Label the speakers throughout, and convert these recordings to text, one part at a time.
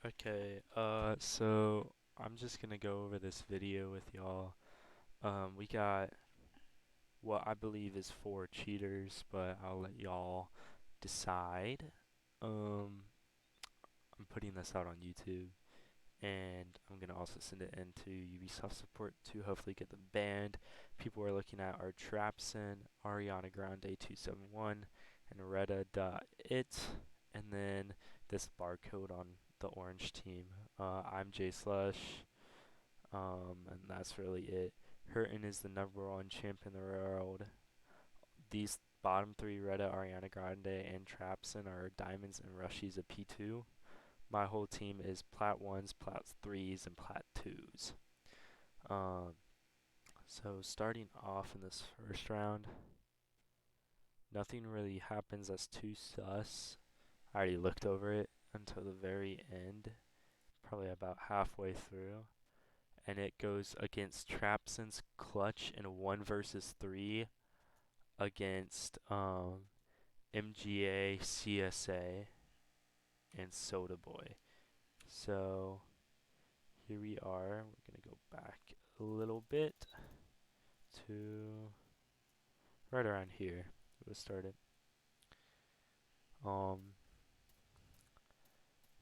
Speaker 1: Okay, so I'm just gonna go over this video with y'all. We got what I believe is four cheaters, but I'll let y'all decide. Um, I'm putting this out on YouTube, and I'm gonna also send it into Ubisoft support to hopefully get them banned. People we're looking at are Trapson, Ariana Grande 271, and Retta.it, and then this barcode on the orange team. I'm Jay Slush, and that's really it. Hurtin is the number one champ in the world. These bottom three, Retta, Ariana Grande, and Trapson, are diamonds, and Rushy's a P2. My whole team is plat 1s, plat 3s, and plat 2s. Um, so starting off in this first round, nothing really happens that's too sus. I already looked over it until the very end, probably about halfway through, and it goes against Trapson's clutch in a 1 versus 3 against MGA, CSA, and Soda Boy. So here we are. We're gonna go back a little bit to right around here. We'll start it. Um,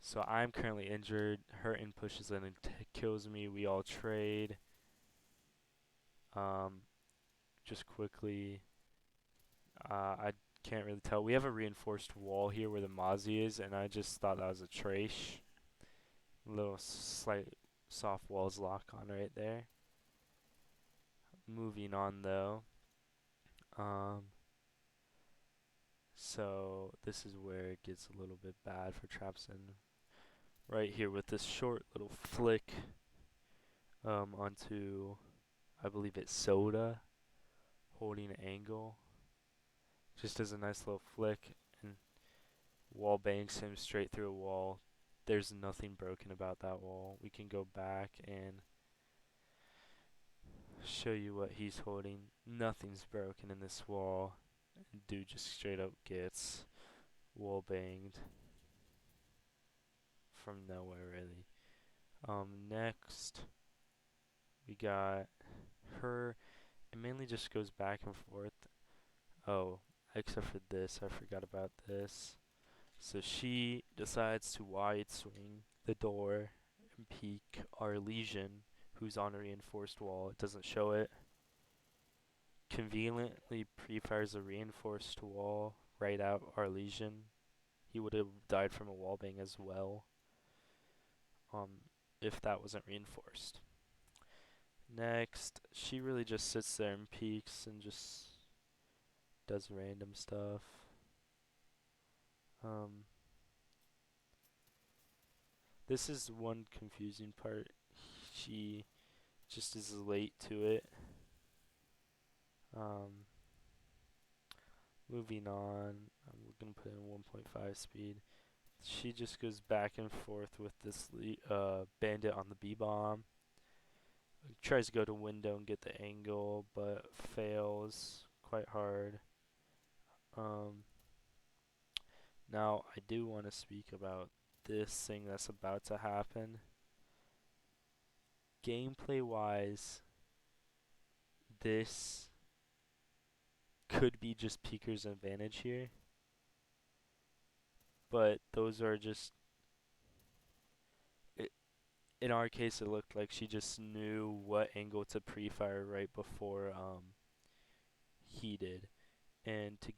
Speaker 1: so I'm currently injured. Hurtin pushes in and kills me. We all trade. Um, just quickly, I can't really tell. We have a reinforced wall here where the Mozzie is, and I just thought that was a trash. Little slight soft walls lock on right there. Moving on though. Um, so this is where it gets a little bit bad for Trapson. Right here with this short little flick onto, I believe it's Soda, holding an angle. Just as a nice little flick, and wall bangs him straight through a wall. There's nothing broken about that wall. We can go back and show you what he's holding. Nothing's broken in this wall. Dude just straight up gets wall banged from nowhere, really. Next we got her. It mainly just goes back and forth. Oh, except for this, I forgot about this. So she decides to wide swing the door and peek our Legion, who's on a reinforced wall. It doesn't show it. Conveniently pre-fires a reinforced wall right out our Legion. He would have died from a wall bang as well, if that wasn't reinforced. Next, she really just sits there and peeks and just does random stuff. Um, this is one confusing part. She just is late to it. Um, Moving on, I'm gonna put in 1.5 speed. She just goes back and forth with this bandit on the B-bomb. Tries to go to window and get the angle, but fails quite hard. Um, Now, I do want to speak about this thing that's about to happen. Gameplay-wise, this could be just Peeker's advantage here, but those are just... in our case, it looked like she just knew what angle to pre-fire right before he did. And to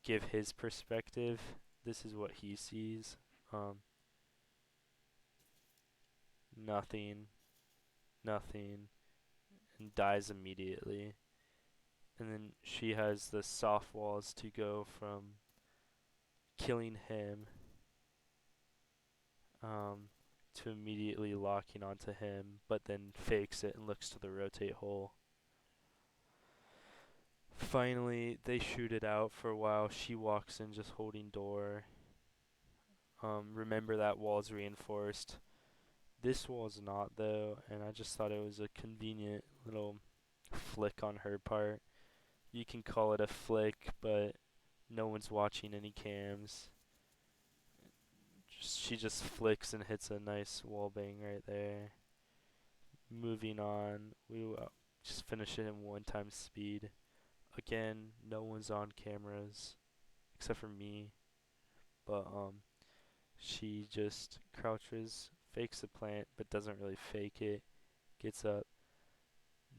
Speaker 1: give his perspective, this is what he sees. Nothing, nothing, and dies immediately. And then she has the soft walls to go from killing him to immediately locking onto him, but then fakes it and looks to the rotate hole. Finally, they shoot it out for a while. She walks in just holding door. Remember that wall's reinforced. This wall's not though, and I just thought it was a convenient little flick on her part. You can call it a flick, but no one's watching any cams. She just flicks and hits a nice wall bang right there. Moving on, we just finish it in 1 time speed. Again, no one's on cameras except for me, but she just crouches, fakes the plant, but doesn't really fake it. Gets up.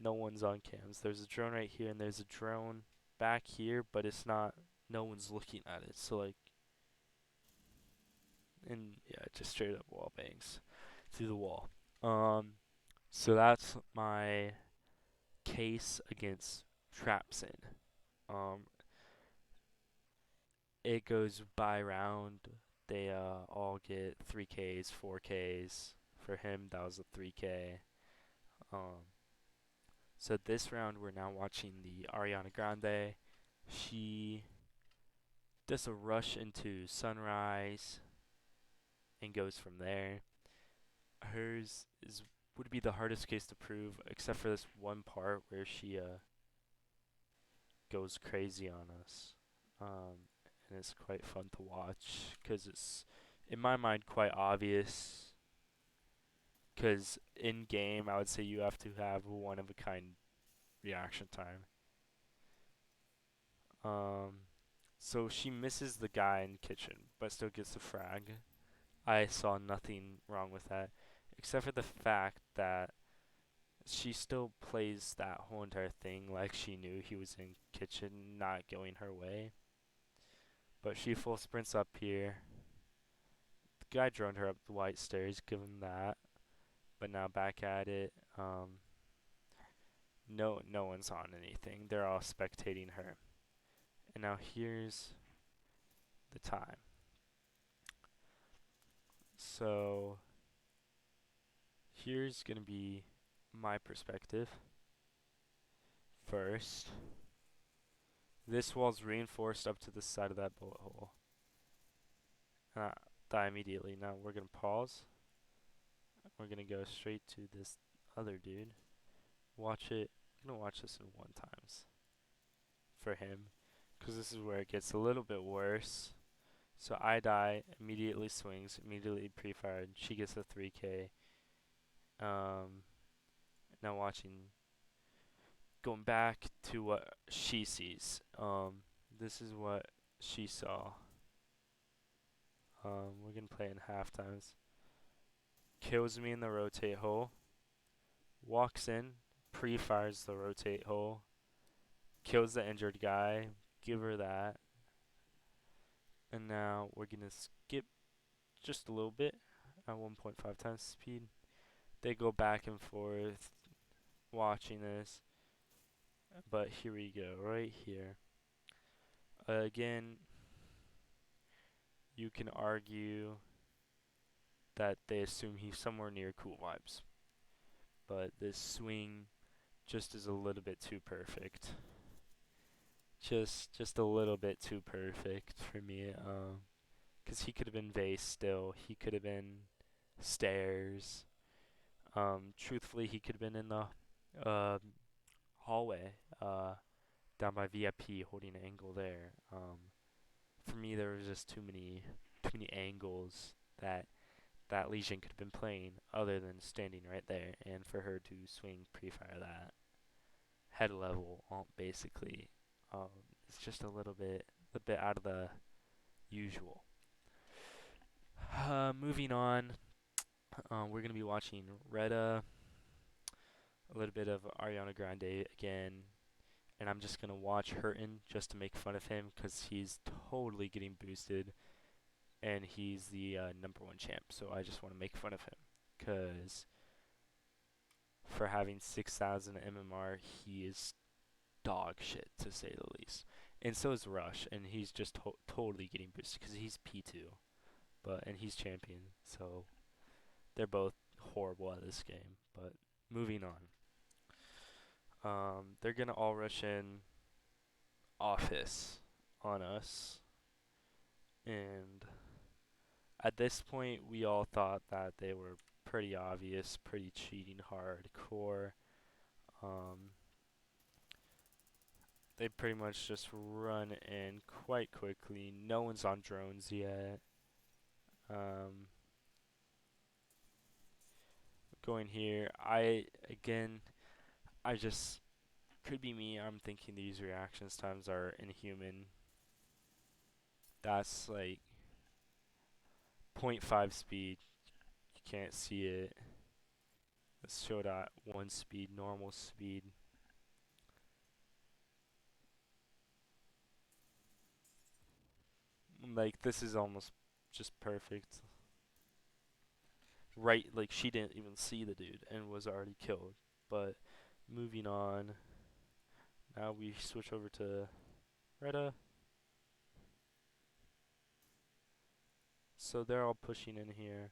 Speaker 1: No one's on cams. There's a drone right here, and there's a drone back here, but it's not. No one's looking at it. So like, and yeah, just straight up wall bangs through the wall. Um, so that's my case against Trapson. Um, it goes by round. They all get 3Ks, 4Ks. For him, that was a 3K. Um, so this round, we're now watching the Ariana Grande. She does a rush into Sunrise and goes from there. Hers is would be the hardest case to prove, except for this one part where she goes crazy on us. And it's quite fun to watch because it's, in my mind, quite obvious. Because in game, I would say you have to have one of a kind reaction time. Um, so she misses the guy in the kitchen, but still gets the frag. I saw nothing wrong with that, except for the fact that she still plays that whole entire thing like she knew he was in kitchen, not going her way. But she full sprints up here. The guy droned her up the white stairs, give him that. But now back at it. No one's on anything. They're all spectating her. And now here's the time. So here's gonna be my perspective. First, this wall's reinforced up to the side of that bullet hole. Die immediately. Now we're gonna pause. We're gonna go straight to this other dude. Watch it. I'm gonna watch this in 1 times for him, because this is where it gets a little bit worse. So I die, immediately swings, immediately pre-fired. She gets a 3K. Um, Now watching, going back to what she sees. This is what she saw. We're gonna play in half times. Kills me in the rotate hole. Walks in, pre-fires the rotate hole. Kills the injured guy. Give her that. And now we're gonna skip just a little bit at 1.5 times speed. They go back and forth watching this. But here we go, right here. Again, you can argue that they assume he's somewhere near Cool Vibes. But this swing just is a little bit too perfect. Just a little bit too perfect for me. Because he could have been vase still. He could have been stairs. Truthfully, he could have been in the hallway down by VIP holding an angle there. For me, there was just too many angles that Legion could have been playing other than standing right there, and for her to swing pre-fire that head level, basically, it's just a bit out of the usual. Moving on, we're gonna be watching Retta, a little bit of Ariana Grande again, and I'm just gonna watch Hurton just to make fun of him because he's totally getting boosted, and he's the #1 champ. So I just want to make fun of him because for having 6,000 MMR, he is dog shit to say the least. And so is Rush, and he's just totally getting boosted because he's P2, and he's champion. So they're both horrible at this game. But moving on. They're gonna all rush in office on us, and at this point we all thought that they were pretty obvious, pretty cheating hardcore. Um, they pretty much just run in quite quickly. No one's on drones yet. Um, going here, again, I just could be me. I'm thinking these reactions times are inhuman. That's like point 0.5 speed. You can't see it. Let's show it at 1 speed, normal speed. Like, this is almost just perfect. Right, like, she didn't even see the dude and was already killed. But, moving on. Now we switch over to Retta. So they're all pushing in here.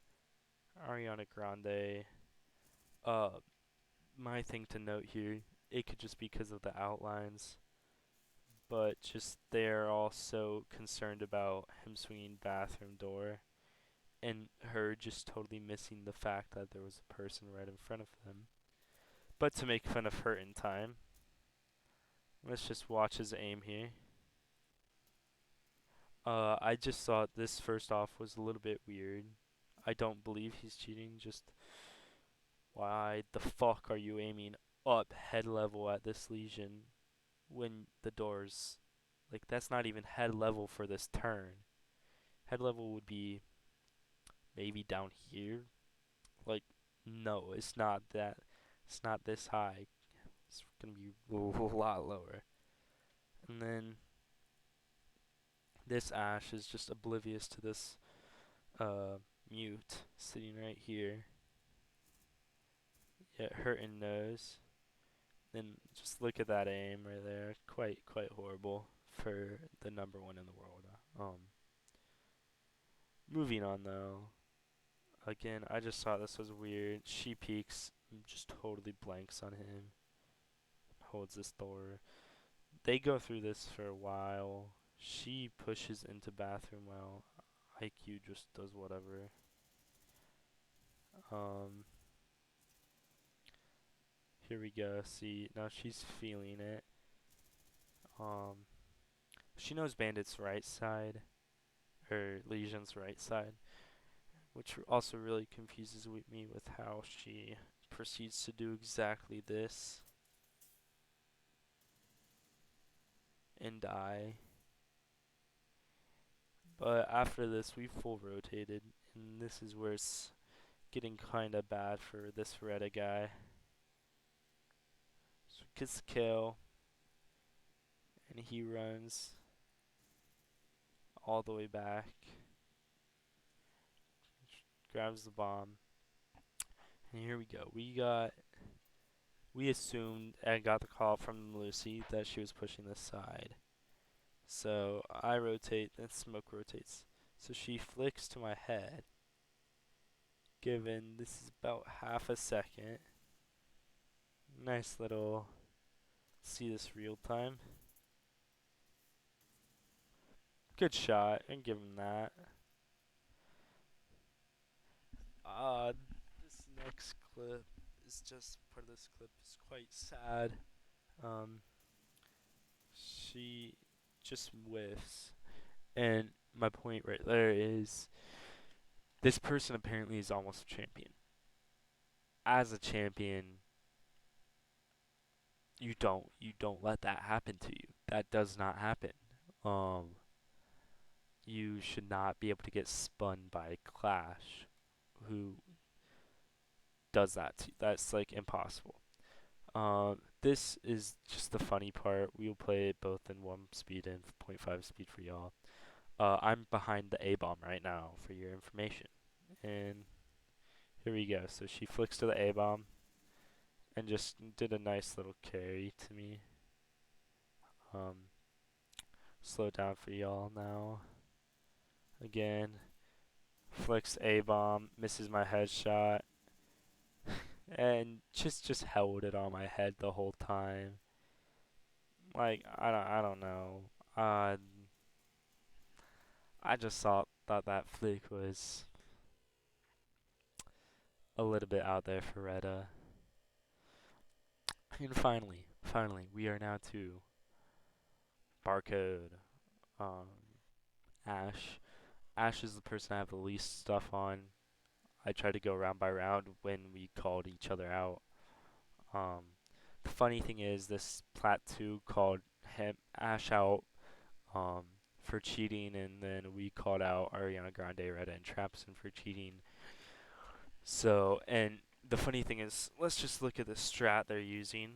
Speaker 1: Ariana Grande. Uh, my thing to note here, it could just be because of the outlines, but just they're all so concerned about him swinging bathroom door and her just totally missing the fact that there was a person right in front of them. But to make fun of her in time, let's just watch his aim here. I just thought this first off was a little bit weird. I don't believe he's cheating, just why the fuck are you aiming up head level at this lesion when the door's like that's not even head level for this turn. Head level would be maybe down here. Like no, it's not that. It's not this high. It's gonna be a lot lower. And then this Ash is just oblivious to this mute sitting right here. Yeah, hurting nose. Then just look at that aim right there. Quite horrible for the number one in the world. Moving on though. Again, I just thought this was weird. She peeks, just totally blanks on him. Holds this door. They go through this for a while. She pushes into bathroom while IQ just does whatever. Um, Here we go. See, now she's feeling it. Um, she knows Bandit's right side, or Legion's right side, which also really confuses me with how she proceeds to do exactly this and die. But after this, we full rotated, and this is where it's getting kinda bad for this Retta guy. So gets the kill, and he runs all the way back, grabs the bomb, and here we go. We assumed and got the call from Lucy that she was pushing this side. So I rotate, then Smoke rotates. So she flicks to my head. Given this is about half a second. Nice little see this real time. Good shot, and give him that. This next clip is just part of this clip is quite sad. Um, she just whiffs, and my point right there is this person apparently is almost a champion. As a champion, you don't let that happen to you. That does not happen. Um, you should not be able to get spun by Clash, who does that to you. That's like impossible. This is just the funny part. We'll play it both in 1 speed and 0.5 speed for y'all. I'm behind the A bomb right now for your information, and here we go. So she flicks to the A bomb and just did a nice little carry to me. Um, Slow down for y'all now. Again, flicks A bomb, misses my headshot, and just held it on my head the whole time. Like I don't know. Uh, I just thought that flick was a little bit out there for Retta. And finally, we are now to Barcode. Um, Ash. Ash is the person I have the least stuff on. I tried to go round by round when we called each other out. Um, the funny thing is, this Plat 2 called Ash out um, for cheating, and then we called out Ariana Grande, Retta, and Trapson for cheating. So, and the funny thing is, let's just look at the strat they're using.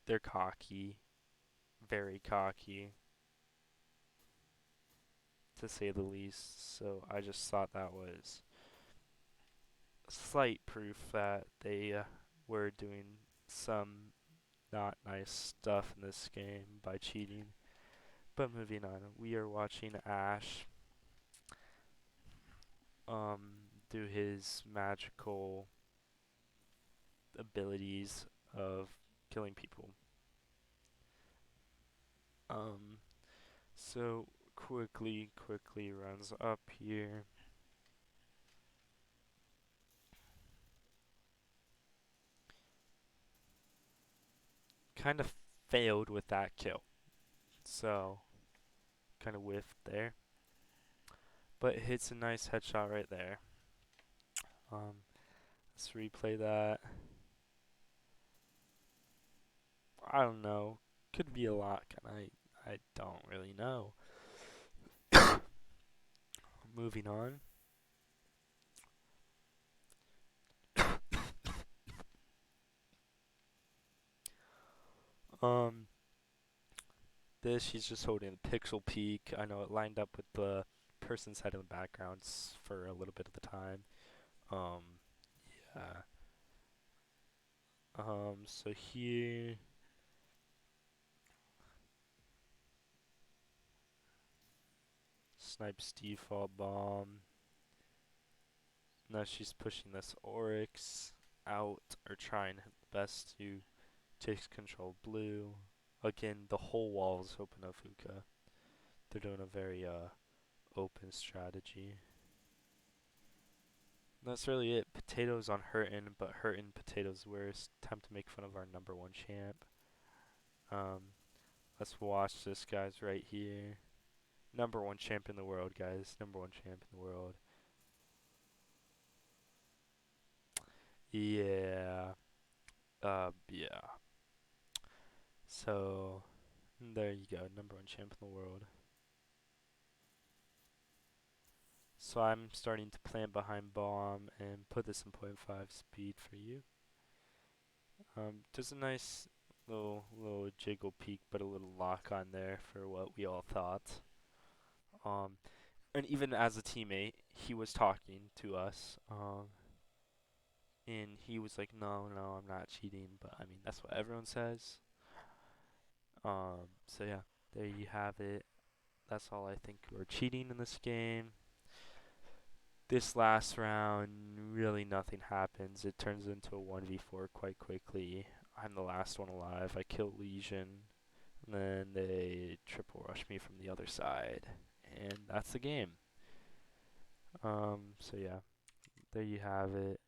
Speaker 1: They're cocky, very cocky, to say the least. So I just thought that was slight proof that they were doing some not nice stuff in this game by cheating. But moving on, we are watching Ash do his magical abilities of killing people. Um, so quickly runs up here. Kind of failed with that kill. So, kind of whiffed there. But hits a nice headshot right there. Let's replay that. I don't know. Could be a lot. I don't really know. Moving on. Um, this she's just holding a pixel peak. I know it lined up with the person's head in the backgrounds for a little bit of the time. Um, yeah. So here, snipes default bomb. Now she's pushing this Oryx out, or trying the best to take control of blue. Again, the whole wall is open of Hookah. They're doing a very open strategy. That's really it. Potatoes on Hurtin, but Hurtin Potatoes worst. Time to make fun of our number one champ. Let's watch this guy's right here. Number one champ in the world, guys. Number one champ in the world. Yeah. Yeah. So, there you go. Number one champ in the world. So I'm starting to plant behind bomb and put this in 0.5 speed for you. Just a nice little jiggle peek, but a little lock on there for what we all thought. Um, and even as a teammate, he was talking to us. And he was like, no, I'm not cheating. But I mean, that's what everyone says. So yeah, there you have it. That's all I think we're cheating in this game. This last round, really nothing happens. It turns into a 1v4 quite quickly. I'm the last one alive. I kill Lesion. And then they triple rush me from the other side. And that's the game. So yeah, there you have it.